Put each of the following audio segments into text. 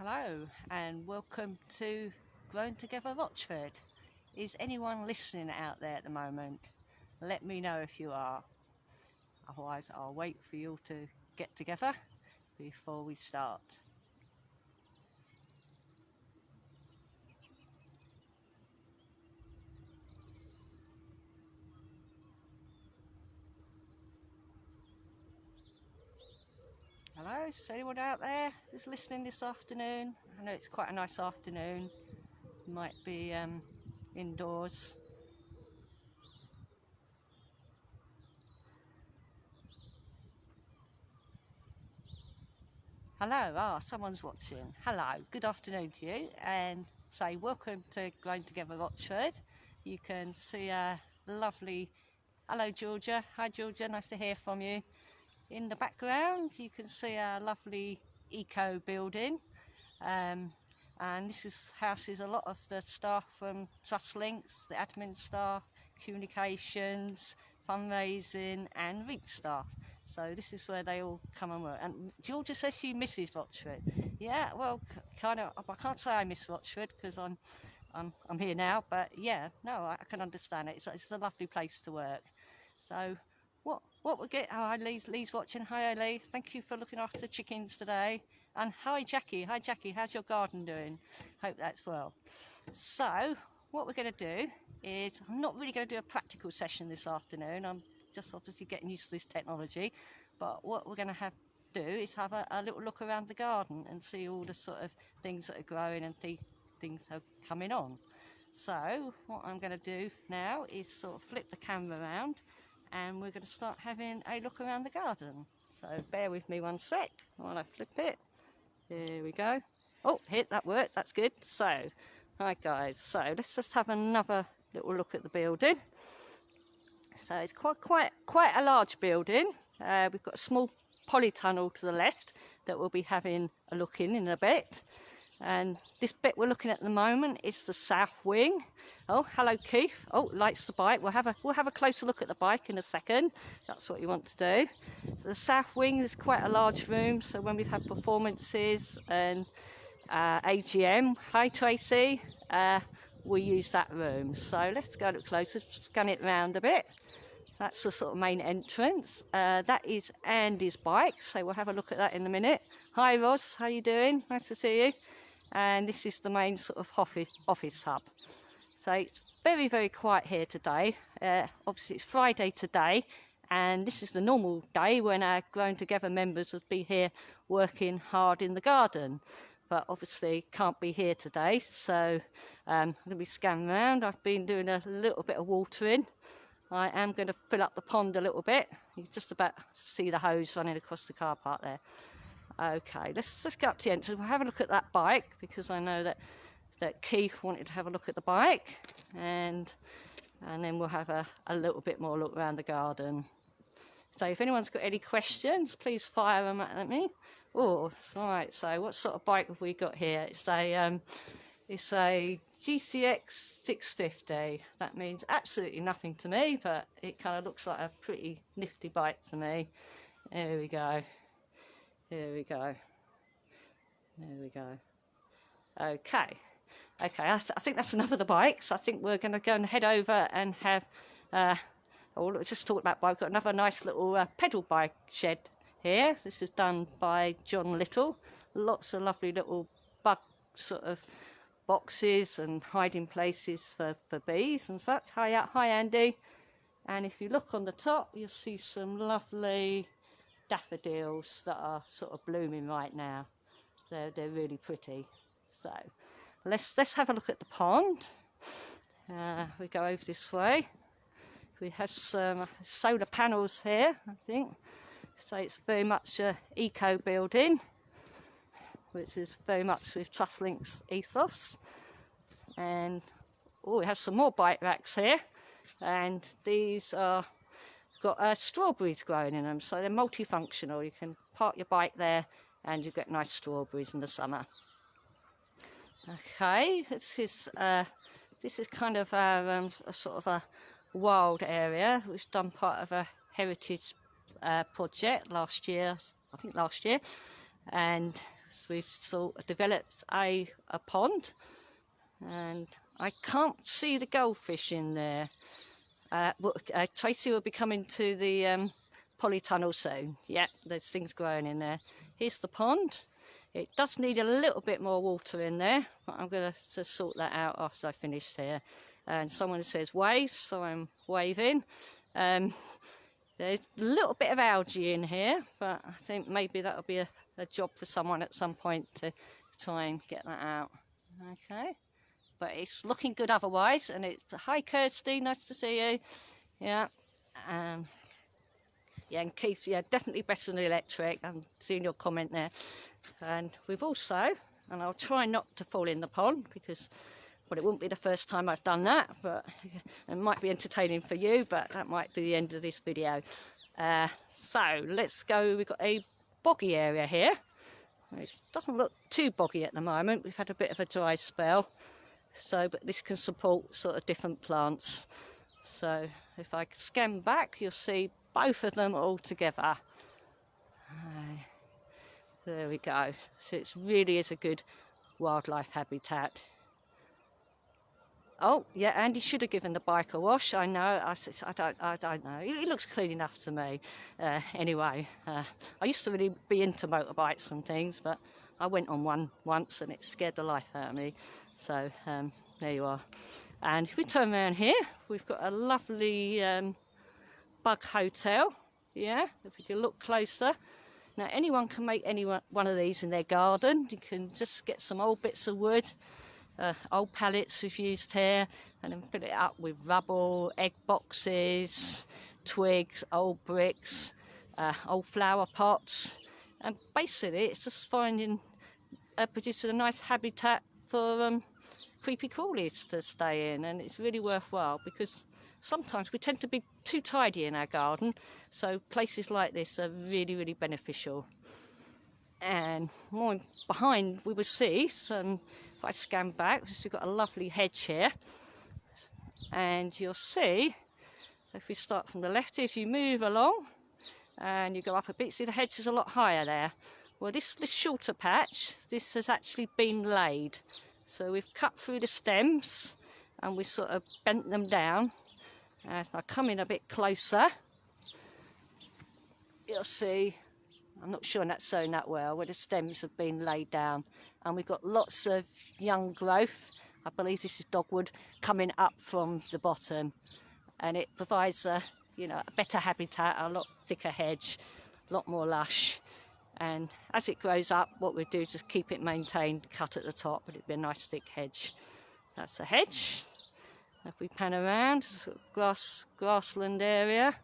Hello and welcome to Grown Together Rochford. Is anyone listening out there at the moment? Let me know if you are. Otherwise I'll wait for you to get together before we start. Hello, is anyone out there who's listening this afternoon? I know it's quite a nice afternoon. You might be indoors. Hello, someone's watching. Hello, good afternoon to you, and say welcome to Grown Together Rochford. You can see a lovely, hello Georgia, hi Georgia, nice to hear from you. In the background you can see a lovely eco building, and this houses a lot of the staff from Trust Links, the admin staff, communications, fundraising and reach staff. So this is where they all come and work. And Georgia says she misses Rochford. Yeah, well, kind of. I can't say I miss Rochford because I'm here now. But yeah, no, I can understand it. It's a lovely place to work. So what we get? Oh, Lee's watching. Hi, Lee. Thank you for looking after the chickens today. And hi, Jackie. Hi, Jackie. How's your garden doing? Hope that's well. So what we're going to do is, I'm not really going to do a practical session this afternoon. I'm just obviously getting used to this technology. But what we're going to do is have a little look around the garden and see all the sort of things that are growing and things that are coming on. So what I'm going to do now is sort of flip the camera around, and we're going to start having a look around the garden. So bear with me one sec while I flip it. Here we go. Oh, hit that worked. That's good. So, hi guys. So let's just have another little look at the building. So it's quite a large building. We've got a small polytunnel to the left that we'll be having a look in a bit. And this bit we're looking at the moment is the south wing. Oh, hello Keith. Oh, likes the bike. We'll have a closer look at the bike in a second. That's what you want to do. So the south wing is quite a large room. So when we've had performances and AGM, hi Tracy, we use that room. So let's go a little closer, scan it round a bit. That's the sort of main entrance. That is Andy's bike, so we'll have a look at that in a minute. Hi Ross, how you doing? Nice to see you. And this is the main sort of office hub. So it's very quiet here today. Obviously it's Friday today, and this is the normal day when our Grown Together members would be here working hard in the garden. But obviously can't be here today, so I'm going to be scanning around. I've been doing a little bit of watering. I am going to fill up the pond a little bit. You can just about see the hose running across the car park there. Okay, let's go up to the entrance. We'll have a look at that bike, because I know that Keith wanted to have a look at the bike, and then we'll have a little bit more look around the garden. So if anyone's got any questions, please fire them at me. Oh, right. So what sort of bike have we got here? It's a GCX 650. That means absolutely nothing to me, but it kind of looks like a pretty nifty bike to me. There we go. Here we go. There we go. Okay. I think that's enough of the bikes. I think we're going to go and head over and have... let's just talk about bike. We've got another nice little pedal bike shed here. This is done by John Little. Lots of lovely little bug sort of boxes and hiding places for bees and such. Hi Andy. And if you look on the top, you'll see some lovely daffodils that are sort of blooming right now. They're really pretty. So let's have a look at the pond. We go over this way. We have some solar panels here, I think. So it's very much an eco building, which is very much with Trust Links ethos. And we have some more bike racks here, and these are got strawberries growing in them, so they're multifunctional. You can park your bike there and you get nice strawberries in the summer. Okay, this is kind of a sort of a wild area, which done part of a heritage project last year, and we've sort of developed a pond, and I can't see the goldfish in there. Tracy will be coming to the polytunnel soon. Yeah, there's things growing in there. Here's the pond. It does need a little bit more water in there, but I'm going to sort that out after I finish here. And someone says wave, so I'm waving. There's a little bit of algae in here, but I think maybe that'll be a job for someone at some point to try and get that out. Okay, but it's looking good otherwise. And it's hi Kirsty, nice to see you. Yeah, yeah, and Keith, yeah, definitely better than the electric. I'm seeing your comment there. And we've also, and I'll try not to fall in the pond because, well, it wouldn't be the first time I've done that, but it might be entertaining for you, but that might be the end of this video. So let's go. We've got a boggy area here. It doesn't look too boggy at the moment. We've had a bit of a dry spell, so but this can support sort of different plants. So if I scan back, you'll see both of them all together. There we go. So it really is a good wildlife habitat. Oh, yeah, Andy should have given the bike a wash. I know. I don't know. It looks clean enough to me. Anyway, I used to really be into motorbikes and things, but I went on one once and it scared the life out of me. So there you are. And if we turn around here, we've got a lovely bug hotel. Yeah, if we can look closer. Now, anyone can make one of these in their garden. You can just get some old bits of wood, old pallets we've used here, and then fill it up with rubble, egg boxes, twigs, old bricks, old flower pots. And basically, it's just producing a nice habitat for creepy crawlies to stay in, and it's really worthwhile because sometimes we tend to be too tidy in our garden, so places like this are really, really beneficial. And more behind we will see some, if I scan back, we've got a lovely hedge here, and you'll see if we start from the left, if you move along and you go up a bit, see the hedge is a lot higher there. Well, this shorter patch, this has actually been laid. So we've cut through the stems and we sort of bent them down. And if I come in a bit closer, you'll see, I'm not sure that's shown that well, where the stems have been laid down. And we've got lots of young growth. I believe this is dogwood coming up from the bottom. And it provides a better habitat, a lot thicker hedge, a lot more lush. And as it grows up, what we do is just keep it maintained, cut at the top, but it'd be a nice thick hedge. That's a hedge. If we pan around, sort of grassland area.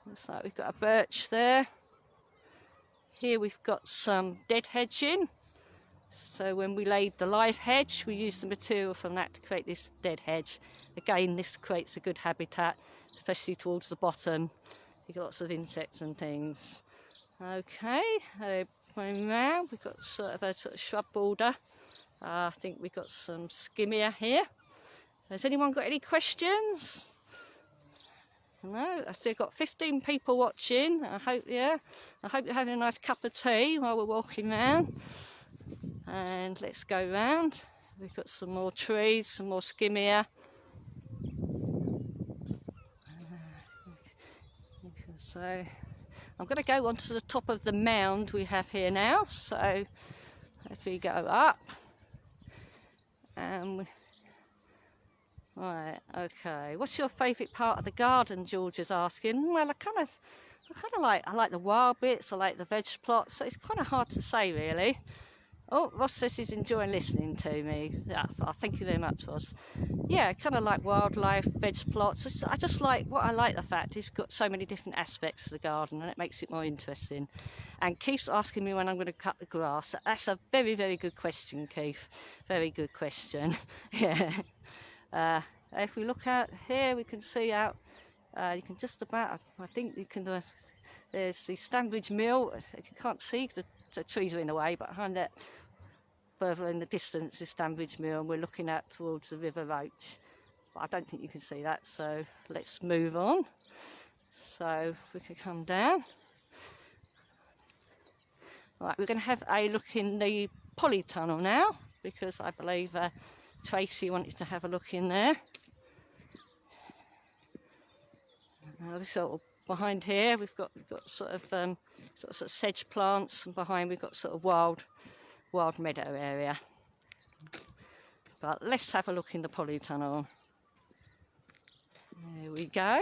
Looks like we've got a birch there. Here we've got some dead hedging. So when we laid the live hedge, we used the material from that to create this dead hedge. Again, this creates a good habitat, especially towards the bottom. You've got lots of insects and things. Okay, going round, we've got sort of a shrub border. I think we've got some skimmia here. Has anyone got any questions? No, I've still got 15 people watching. I hope you're having a nice cup of tea while we're walking round. And let's go round. We've got some more trees, some more skimmia. So I'm going to go onto the top of the mound we have here now. So if we go up, right, okay. What's your favourite part of the garden? George is asking. Well, I like the wild bits. I like the veg plots. So it's kind of hard to say, really. Oh, Ross says he's enjoying listening to me. Yeah, thank you very much, Ross. Yeah, kind of like wildlife, veg plots. I just like the fact it's got so many different aspects of the garden, and it makes it more interesting. And Keith's asking me when I'm going to cut the grass. That's a very, very good question, Keith. Very good question. Yeah. If we look out here, we can see out. You can just about. I think you can. There's the Stanbridge Mill. If you can't see, the trees are in the way, but behind that, further in the distance, is Stanbridge Mill, and we're looking out towards the River Roach. But I don't think you can see that, so let's move on. So we can come down. Right, we're going to have a look in the polytunnel now, because I believe Tracy wanted to have a look in there. This sort of behind here we've got sort of sedge plants, and behind we've got sort of wild meadow area. But let's have a look in the polytunnel. There we go.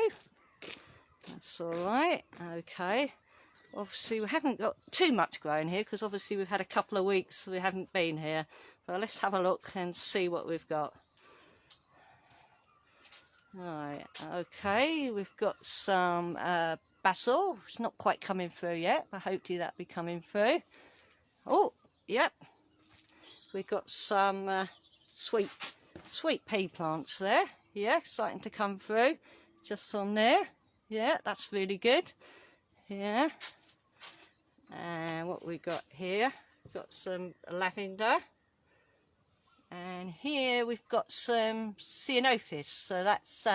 That's all right. Okay. Obviously we haven't got too much growing here, because obviously we've had a couple of weeks we haven't been here. But let's have a look and see what we've got. Right, okay, we've got some basil. It's not quite coming through yet, but hopefully that'll be coming through. Oh, yep. We've got some sweet pea plants there. Yeah, starting to come through. Just on there. Yeah, that's really good. Yeah. And what we got here? We've got some lavender. And here we've got some ceanothus, so that's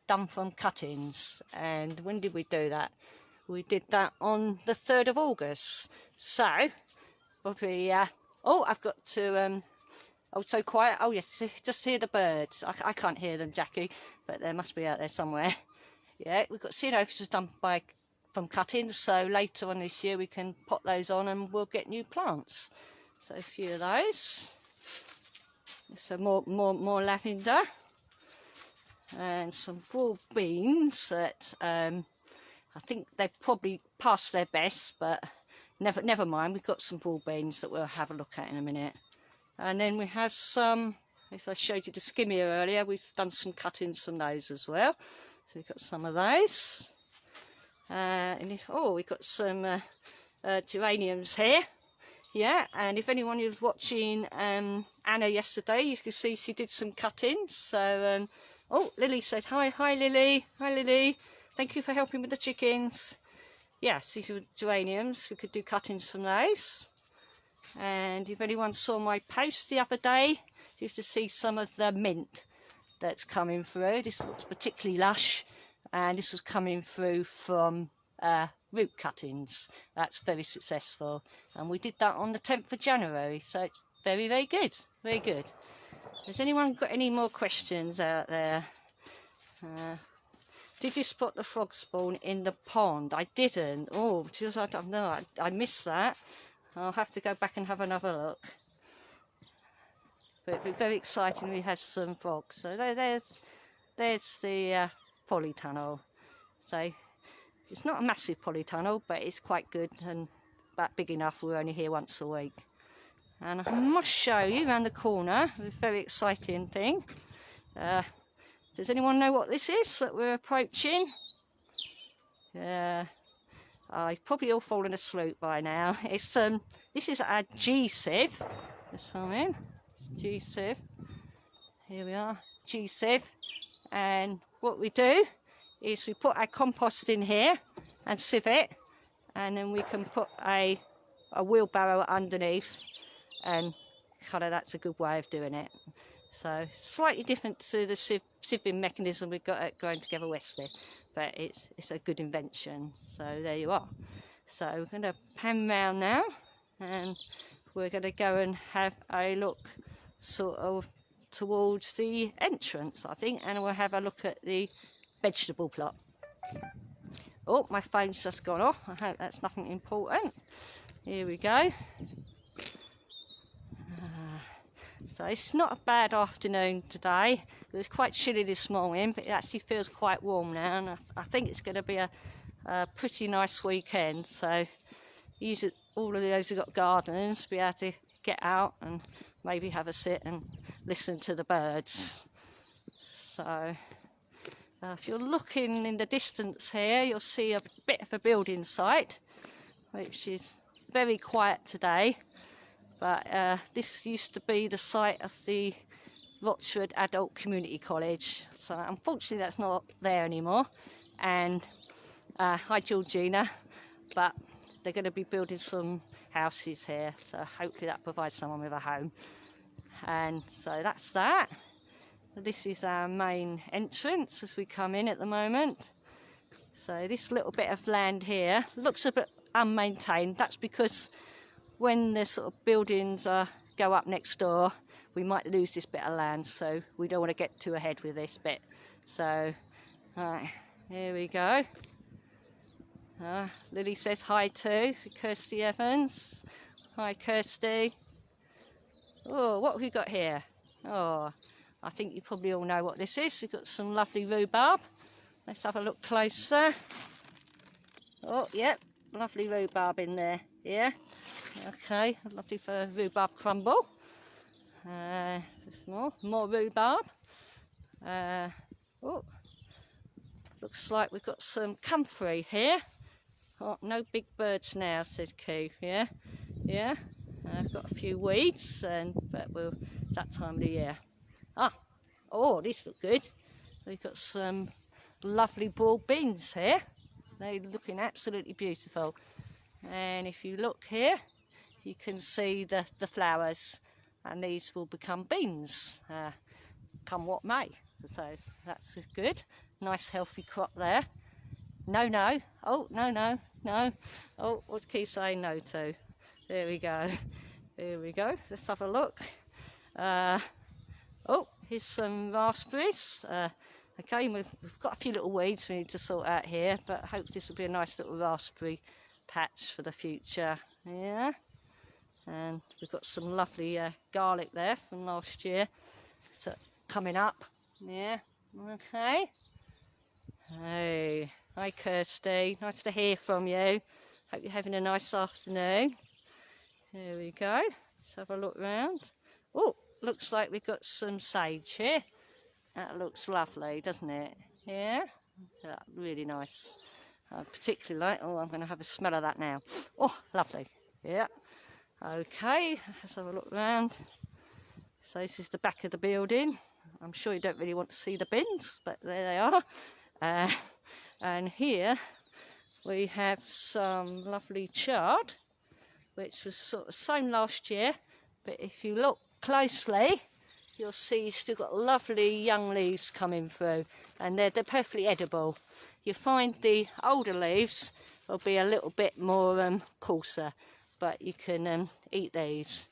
done from cuttings. And when did we do that? We did that on the 3rd of August. So, probably, oh, I've got to, oh, so quiet. Oh, yes, just hear the birds. I can't hear them, Jackie, but they must be out there somewhere. Yeah, we've got ceanothus done from cuttings, so later on this year we can pot those on and we'll get new plants. So a few of those. So more lavender, and some broad beans that I think they've probably passed their best, but never mind. We've got some broad beans that we'll have a look at in a minute. And then we have some, if I showed you the skimmia earlier, we've done some cuttings from those as well. So we've got some of those. And we've got some geraniums here. Yeah, and if anyone was watching Anna yesterday, you could see she did some cuttings. So, oh, Lily said hi. Hi, Lily. Hi, Lily. Thank you for helping with the chickens. Yeah, so geraniums, we could do cuttings from those. And if anyone saw my post the other day, you used to see some of the mint that's coming through. This looks particularly lush, and this was coming through from root cuttings. That's very successful, and we did that on the 10th of January, so it's very, very good. Very good. Has anyone got any more questions out there? Did you spot the frog spawn in the pond? I didn't. Oh, just, I don't know. I missed that. I'll have to go back and have another look. But it'd be very exciting. We had some frogs. So there's the polytunnel. So it's not a massive polytunnel, but it's quite good and about big enough. We're only here once a week. And I must show you around the corner a very exciting thing. Does anyone know what this is that we're approaching? I've probably all fallen asleep by now. It's this is a G-sieve. There's some in. G-sieve. Here we are, G-sieve. And what we do is we put our compost in here and sieve it, and then we can put a wheelbarrow underneath, and kind of that's a good way of doing it. So slightly different to the sieving mechanism we've got at Growing Together Wesley, but it's a good invention. So there you are. So we're going to pan round now, and we're going to go and have a look sort of towards the entrance, I think, and we'll have a look at the vegetable plot. Oh, my phone's just gone off. I hope that's nothing important. Here we go. So it's not a bad afternoon today. It was quite chilly this morning, but it actually feels quite warm now, and I think it's going to be a pretty nice weekend. So usually all of those who've got gardens be able to get out and maybe have a sit and listen to the birds. So if you're looking in the distance here, you'll see a bit of a building site, which is very quiet today. But this used to be the site of the Rochford Adult Community College. So unfortunately that's not there anymore. And hi Georgina, but they're going to be building some houses here. So hopefully that provides someone with a home. And so that's that. This is our main entrance as we come in at the moment. So this little bit of land here looks a bit unmaintained. That's because when the sort of buildings go up next door, we might lose this bit of land, so we don't want to get too ahead with this bit. So, right, here we go. Lily says hi to Kirsty Evans. Hi, Kirsty. Oh, what have we got here? Oh, I think you probably all know what this is. We've got some lovely rhubarb. Let's have a look closer. Oh, yep, lovely rhubarb in there. Yeah, okay, lovely for rhubarb crumble. More rhubarb. Oh, looks like we've got some comfrey here. Oh, no big birds now, says Keith. Yeah, yeah. I've got a few weeds, but it's that time of the year. Oh, these look good. We've got some lovely broad beans here. They're looking absolutely beautiful. And if you look here, you can see the flowers, and these will become beans come what may. So that's good. Nice healthy crop there. No. Oh, no. Oh, what's Keith saying no to? There we go. Here we go. Let's have a look. Oh, here's some raspberries. Okay, we've got a few little weeds we need to sort out here, but I hope this will be a nice little raspberry patch for the future. Yeah. And we've got some lovely garlic there from last year. So coming up. Yeah. Okay. Hey. Hi, Kirsty. Nice to hear from you. Hope you're having a nice afternoon. There we go. Let's have a look round. Oh, looks like we've got some sage here. That looks lovely, doesn't it? Yeah? Really nice. I particularly like... Oh, I'm going to have a smell of that now. Oh, lovely. Yeah. Okay, let's have a look round. So this is the back of the building. I'm sure you don't really want to see the bins, but there they are. And here we have some lovely chard, which was sort of sown last year, but if you look closely, you'll see you've still got lovely young leaves coming through, and they're perfectly edible. You find the older leaves will be a little bit more coarser, but you can eat these,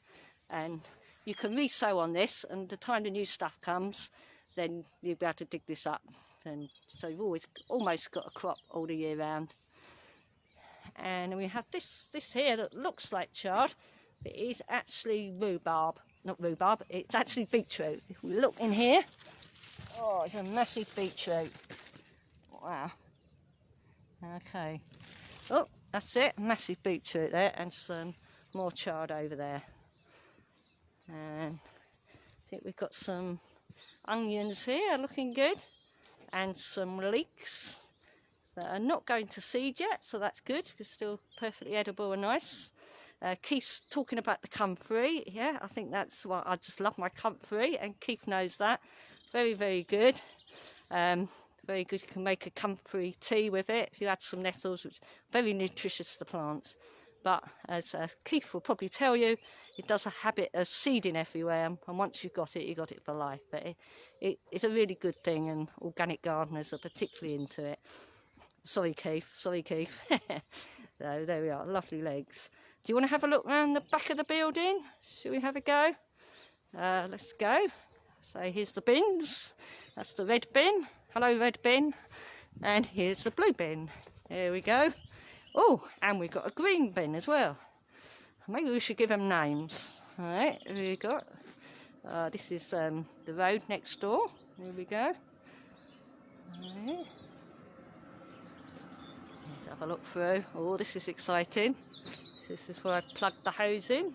and you can re-sow on this, and the time the new stuff comes, then you'll be able to dig this up, and so you've almost got a crop all the year round. And we have this here that looks like chard, but it is actually rhubarb. Not rhubarb, it's actually beetroot. If we look in here, oh, it's a massive beetroot. Wow. Okay. Oh, that's it, massive beetroot there, and some more chard over there. And I think we've got some onions here, looking good, and some leeks that are not going to seed yet, so that's good. They're still perfectly edible and nice. Keith's talking about the comfrey. Yeah, I think that's what I just love, my comfrey, and Keith knows that. Very, very good. Very good. You can make a comfrey tea with it if you add some nettles, which is very nutritious to the plants. But as Keith will probably tell you, it does a habit of seeding everywhere, and once you've got it, you got it for life. But it's a really good thing, and organic gardeners are particularly into it. Sorry, Keith. So there we are, lovely legs. Do you want to have a look around the back of the building? Shall we have a go? Let's go. So here's the bins. That's the red bin. Hello, red bin. And here's the blue bin. There we go. Oh, and we've got a green bin as well. Maybe we should give them names. All right, here we go. This is the road next door. Here we go. All right. Let's have a look through. Oh, this is exciting. This is where I plugged the hose in.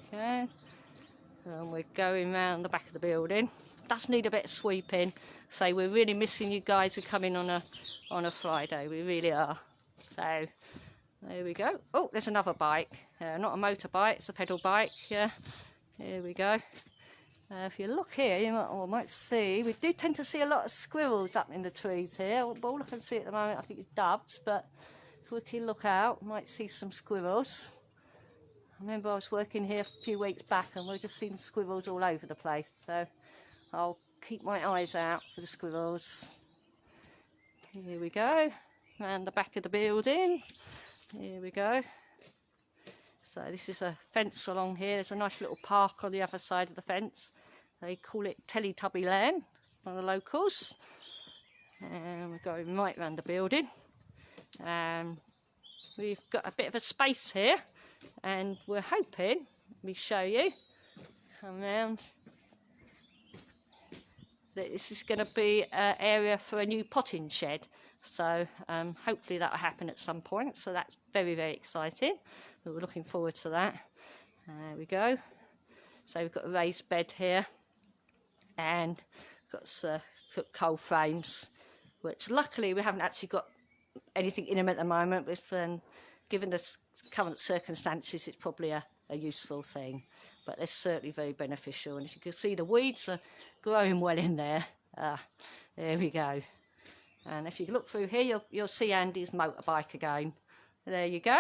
Okay. And we're going round the back of the building. Does need a bit of sweeping. So we're really missing you guys who come in on a Friday. We really are. So there we go. Oh, there's another bike. Not a motorbike, it's a pedal bike. Yeah. Here we go. If you look here, you might see, we do tend to see a lot of squirrels up in the trees here. All I can see at the moment, I think, is doves, but if we can look out, might see some squirrels. I remember I was working here a few weeks back, and we've just seen squirrels all over the place, so I'll keep my eyes out for the squirrels. Here we go, around the back of the building. Here we go. So this is a fence along here. There's a nice little park on the other side of the fence. They call it Teletubby Land by the locals. And we're going right round the building. We've got a bit of a space here, and we're hoping, let me show you, come round, that this is going to be an area for a new potting shed. So hopefully that will happen at some point. So that's very, very exciting. We're looking forward to that. There we go. So we've got a raised bed here, and got coal frames, which luckily we haven't actually got anything in them at the moment. With given the current circumstances, it's probably a useful thing, but they're certainly very beneficial. And if you can see, the weeds are growing well in there. There we go. And if you look through here, you'll see Andy's motorbike again. There you go.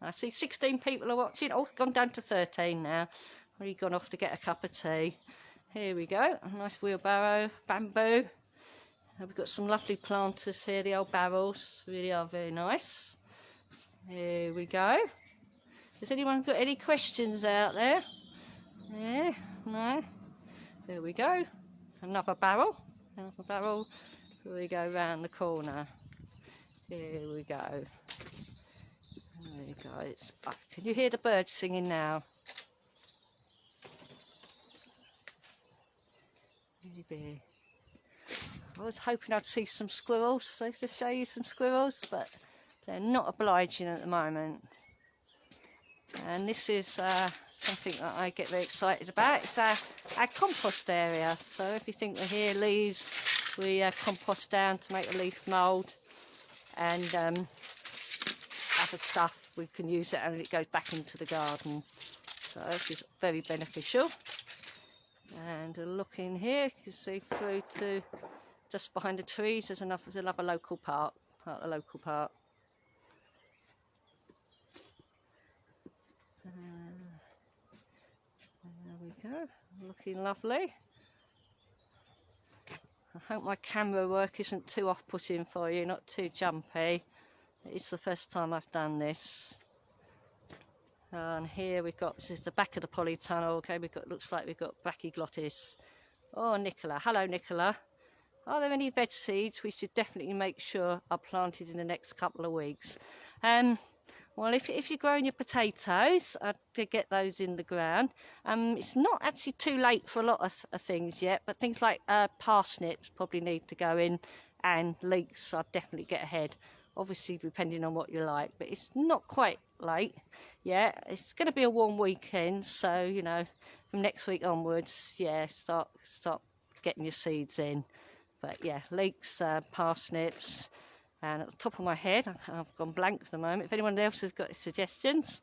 I see 16 people are watching. Oh, it's gone down to 13 now. We've gone off to get a cup of tea. Here we go. A nice wheelbarrow, bamboo. We've got some lovely planters here. The old barrels really are very nice. Here we go. Has anyone got any questions out there? Yeah, no. There we go. Another barrel. Another barrel. Here we go round the corner. Here we go. There you go. Can you hear the birds singing now? Maybe. I was hoping I'd see some squirrels, so to show you some squirrels, but they're not obliging at the moment. And this is something that I get very excited about. It's our compost area. So everything we hear leaves, we compost down to make a leaf mould, and other stuff we can use it, and it goes back into the garden. So this is very beneficial. And a look in here, you can see through to just behind the trees. There's another local park, part of the local park. There we go, looking lovely. I hope my camera work isn't too off-putting for you, not too jumpy. It's the first time I've done this. And here we've got, this is the back of the polytunnel. Okay, looks like we've got brachyglottis. Oh, Nicola. Hello, Nicola. Are there any veg seeds we should definitely make sure are planted in the next couple of weeks? Well, if you're growing your potatoes, I'd get those in the ground. It's not actually too late for a lot of things yet, but things like parsnips probably need to go in, and leeks I'd definitely get ahead. Obviously, depending on what you like, but it's not quite late yet. It's going to be a warm weekend, so, you know, from next week onwards, yeah, start getting your seeds in. But yeah, leeks, parsnips, and at the top of my head, I've gone blank for the moment. If anyone else has got suggestions,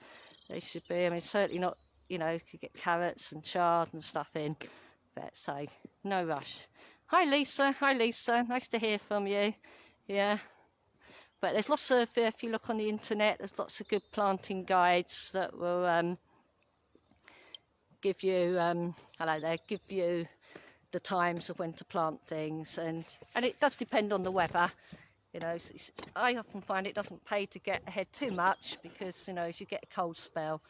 they should be. I mean, certainly not, you know, you could get carrots and chard and stuff in, but so no rush. Hi, Lisa. Hi, Lisa. Nice to hear from you. Yeah. But there's lots of, if you look on the internet, there's lots of good planting guides that will give you, give you the times of when to plant things, and it does depend on the weather. You know, I often find it doesn't pay to get ahead too much, because, you know, if you get a cold spell,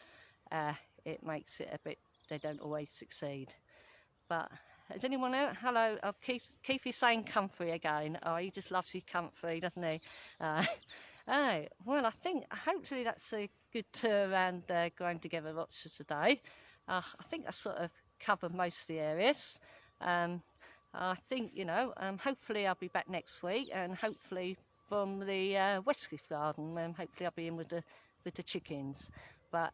it makes it a bit, they don't always succeed. But is anyone else? Hello, Keith is saying comfrey again. Oh, he just loves his comfrey, doesn't he? Oh, well, I think hopefully that's a good tour around Growing Together Rochford today. I think I sort of covered most of the areas. I think, you know, hopefully I'll be back next week, and hopefully from the Westcliff garden, hopefully I'll be in with the chickens. But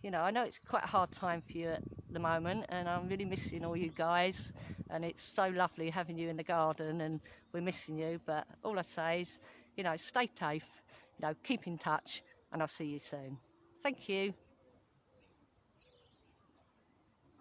you know, I know it's quite a hard time for you at the moment, and I'm really missing all you guys, and it's so lovely having you in the garden, and we're missing you. But all I say is, you know, stay safe, you know, keep in touch, and I'll see you soon. Thank you.